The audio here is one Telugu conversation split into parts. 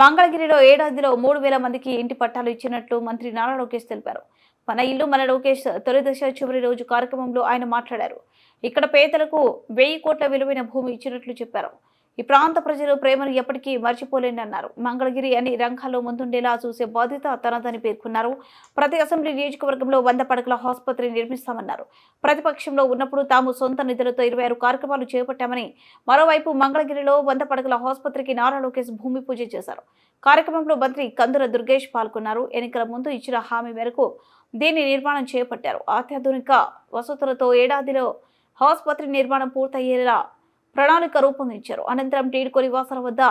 మంగళగిరిలో ఏడాదిలో 3,000 మందికి ఇంటి పట్టాలు ఇచ్చినట్లు మంత్రి నారా లోకేష్ తెలిపారు. మన ఇల్లు మన లోకేష్ తొలి దశ చివరి రోజు కార్యక్రమంలో ఆయన మాట్లాడారు. ఇక్కడ పేదలకు 1000 కోట్ల విలువైన భూమి ఇచ్చినట్లు చెప్పారు. ఈ ప్రాంత ప్రజలు ప్రేమను ఎప్పటికీ మర్చిపోలేనన్నారు. మంగళగిరి అన్ని రంగాల్లో ముందుండేలా చూసే బాధ్యత తనదని పేర్కొన్నారు. ప్రతి అసెంబ్లీ నియోజకవర్గంలో 100 పడకల ఆసుపత్రి నిర్మిస్తామన్నారు. ప్రతిపక్షంలో ఉన్నప్పుడు తాము సొంత నిధులతో 26 కార్యక్రమాలు చేపట్టామని, మరోవైపు మంగళగిరిలో 100 పడకల ఆసుపత్రికి నారా లోకేష్ భూమి పూజ చేశారు. కార్యక్రమంలో మంత్రి కందుల దుర్గేష్ పాల్గొన్నారు. ఎన్నికల ముందు ఇచ్చిన హామీ మేరకు దీన్ని నిర్మాణం చేపట్టారు. అత్యాధునిక వసతులతో ఏడాదిలో ఆసుపత్రి నిర్మాణం పూర్తయ్యేలా ప్రణాళిక రూపొందించారు. అనంతరం టీడ్కో నివాసాల వద్ద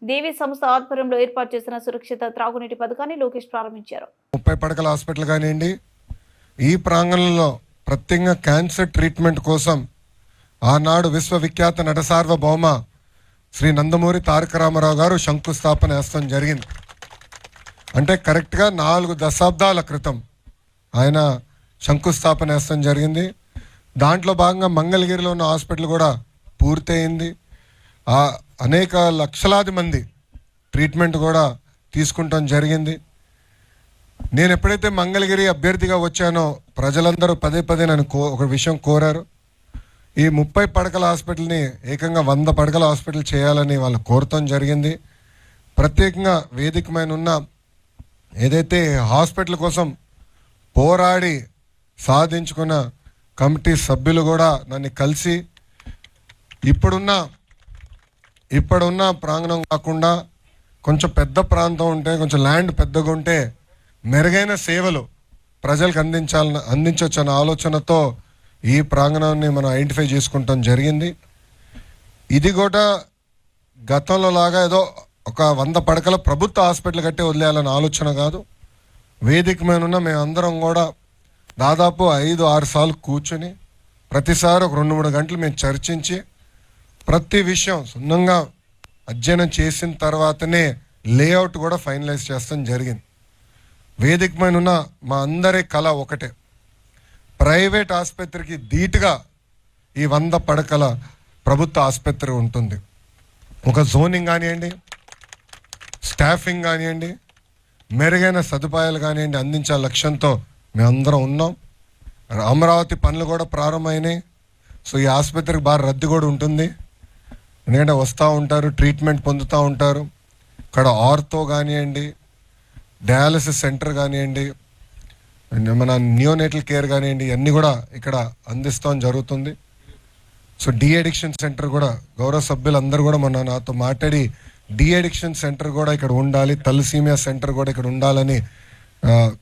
దేవి సంస్థ ఆధ్వర్యంలో ఏర్పాటు చేసిన సురక్షిత త్రాగునీటి పథకాన్ని లోకేష్ ప్రారంభించారు. 30 పడకల హాస్పిటల్ కానివ్వండి, ఈ ప్రాంగణంలో ప్రత్యేకంగా క్యాన్సర్ ట్రీట్మెంట్ కోసం ఆనాడు విశ్వవిఖ్యాత నట సార్వభౌమ శ్రీ నందమూరి తారక రామారావు గారు శంకుస్థాపన వేస్తాం జరిగింది. అంటే కరెక్ట్గా 4 దశాబ్దాల క్రితం ఆయన శంకుస్థాపన వేస్తాం జరిగింది. దాంట్లో భాగంగా మంగళగిరిలో ఉన్న హాస్పిటల్ కూడా పూర్తయింది. అనేక లక్షలాది మంది ట్రీట్మెంట్ కూడా తీసుకుంటాం జరిగింది. నేను ఎప్పుడైతే మంగళగిరి అభ్యర్థిగా వచ్చానో ప్రజలందరూ పదే పదే నన్ను ఒక విషయం కోరారు. ఈ 30 పడకల హాస్పిటల్ని ఏకంగా 100 పడకల హాస్పిటల్ చేయాలని వాళ్ళు కోరటం జరిగింది. ప్రత్యేకంగా వేదికమైన ఉన్న ఏదైతే హాస్పిటల్ కోసం పోరాడి సాధించుకున్న కమిటీ సభ్యులు కూడా నన్ను కలిసి ఇప్పుడున్న ప్రాంగణం కాకుండా కొంచెం పెద్ద ప్రాంతం ఉంటే, కొంచెం ల్యాండ్ పెద్దగా ఉంటే మెరుగైన సేవలు ప్రజలకు అందించవచ్చు అనే ఆలోచనతో ఈ ప్రాంగణాన్ని మనం ఐడెంటిఫై చేసుకుంటాం జరిగింది. ఇది కూడా గతంలో లాగా ఏదో ఒక 100 పడకల ప్రభుత్వ హాస్పిటల్ కట్టి వదిలేయాలనే ఆలోచన కాదు. వేదిక మీద ఉన్న మేమందరం కూడా దాదాపు 5-6 సార్లు కూర్చొని ప్రతిసారి ఒక 2-3 గంటలు మేము చర్చించి ప్రతి విషయం సున్నంగా అధ్యయనం చేసిన తర్వాతనే లేఅవుట్ కూడా ఫైనలైజ్ చేస్తాం జరిగింది. వేదిక మీద ఉన్న మా అందరి కళ ఒకటే, ప్రైవేట్ ఆసుపత్రికి ధీటుగా ఈ 100 పడకల ప్రభుత్వ ఆసుపత్రి ఉంటుంది. ఒక జోనింగ్ కానివ్వండి, స్టాఫింగ్ కానివ్వండి, మెరుగైన సదుపాయాలు కానివ్వండి అందించే లక్ష్యంతో మేమందరం ఉన్నాం. అమరావతి పనులు కూడా ప్రారంభమైనాయి. సో ఈ ఆసుపత్రికి బాగా రద్దీ కూడా ఉంటుంది. ఎందుకంటే వస్తూ ఉంటారు, ట్రీట్మెంట్ పొందుతూ ఉంటారు. ఇక్కడ ఆర్థో కానివ్వండి, డయాలసిస్ సెంటర్ కానివ్వండి, మన నియోనేటల్ కేర్ కానివ్వండి, ఇవన్నీ కూడా ఇక్కడ అందిస్తాం జరుగుతుంది. సో డి అడిక్షన్ సెంటర్ కూడా గౌరవ సభ్యులందరూ కూడా మొన్న నాతో మాట్లాడి డి అడిక్షన్ సెంటర్ కూడా ఇక్కడ ఉండాలి, తలసీమియా సెంటర్ కూడా ఇక్కడ ఉండాలని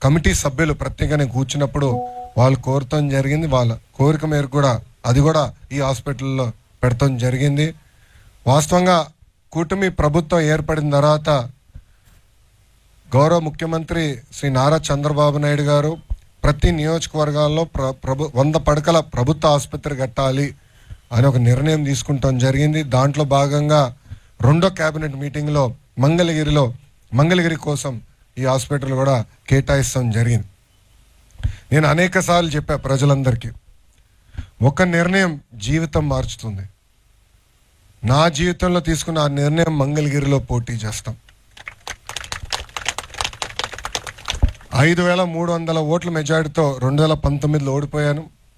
కమిటీ సభ్యులు ప్రత్యేకంగా కూర్చున్నప్పుడు వాళ్ళు కోరటం జరిగింది. వాళ్ళ కోరిక మేరకు కూడా అది కూడా ఈ హాస్పిటల్లో పెడతాం జరిగింది. వాస్తవంగా కూటమి ప్రభుత్వం ఏర్పడిన తర్వాత గౌరవ ముఖ్యమంత్రి శ్రీ నారా చంద్రబాబు నాయుడు గారు ప్రతి నియోజకవర్గాల్లో 100 పడకల ప్రభుత్వ ఆసుపత్రి కట్టాలి అని ఒక నిర్ణయం తీసుకుంటాం జరిగింది. దాంట్లో భాగంగా 2వ క్యాబినెట్ మీటింగ్లో మంగళగిరి కోసం ఈ హాస్పిటల్ కూడా కేటాయిస్తాం జరిగింది. నేను అనేక సార్లు చెప్పా ప్రజలందరికీ, ఒక నిర్ణయం జీవితం మార్చుతుంది. నా జీవితంలో తీసుకున్న ఆ నిర్ణయం మంగళగిరిలో పోటీ చేస్తాం. 5,300 ఓట్ల మెజారిటీతో 2019లో ఓడిపోయాను.